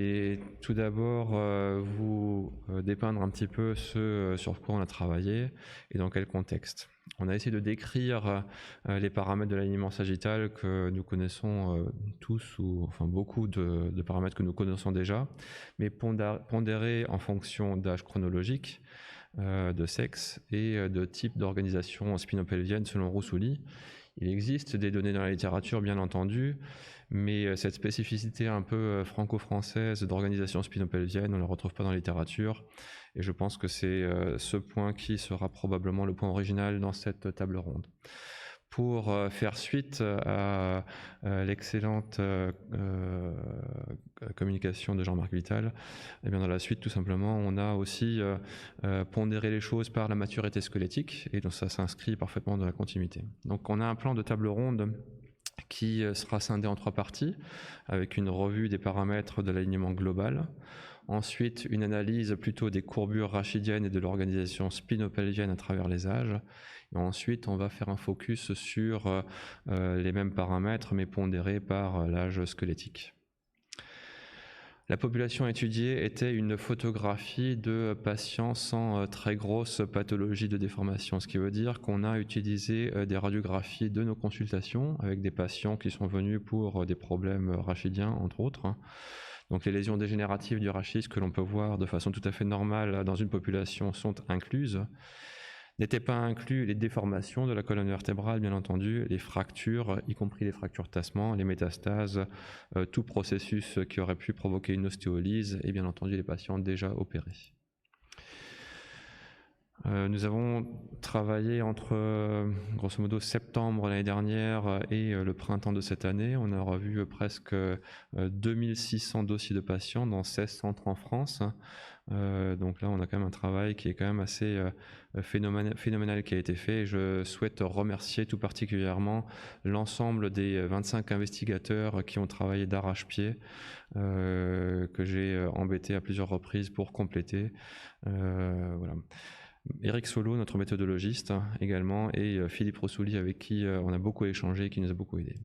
Et tout d'abord, vous dépeindre un petit peu ce sur quoi on a travaillé et dans quel contexte. On a essayé de décrire les paramètres de l'alignement sagittal que nous connaissons tous, ou enfin beaucoup de paramètres que nous connaissons déjà, mais pondérés en fonction d'âge chronologique, de sexe et de type d'organisation spinopelvienne selon Roussouly. Il existe des données dans la littérature, bien entendu, mais cette spécificité un peu franco-française d'organisation spinopelvienne, on ne la retrouve pas dans la littérature. Et je pense que c'est ce point qui sera probablement le point original dans cette table ronde. Pour faire suite à l'excellente communication de Jean-Marc Vital, et bien dans la suite, tout simplement, on a aussi pondéré les choses par la maturité squelettique, et donc ça s'inscrit parfaitement dans la continuité. Donc on a un plan de table ronde qui sera scindé en 3 parties, avec une revue des paramètres de l'alignement global. Ensuite, une analyse plutôt des courbures rachidiennes et de l'organisation spinopelvienne à travers les âges. Et ensuite, on va faire un focus sur les mêmes paramètres, mais pondérés par l'âge squelettique. La population étudiée était une photographie de patients sans très grosse pathologie de déformation, ce qui veut dire qu'on a utilisé des radiographies de nos consultations avec des patients qui sont venus pour des problèmes rachidiens, entre autres. Donc les lésions dégénératives du rachis que l'on peut voir de façon tout à fait normale dans une population sont incluses. N'étaient pas inclus les déformations de la colonne vertébrale, bien entendu, les fractures, y compris les fractures de tassement, les métastases, tout processus qui aurait pu provoquer une ostéolyse et bien entendu les patients déjà opérés. Nous avons travaillé entre grosso modo septembre l'année dernière et le printemps de cette année. On a revu presque 2600 dossiers de patients dans 16 centres en France. Donc là, on a quand même un travail qui est quand même assez phénoménal qui a été fait. Et je souhaite remercier tout particulièrement l'ensemble des 25 investigateurs qui ont travaillé d'arrache-pied, que j'ai embêté à plusieurs reprises pour compléter. Voilà. Eric Solo, notre méthodologiste également, et Philippe Rossouli avec qui on a beaucoup échangé et qui nous a beaucoup aidé.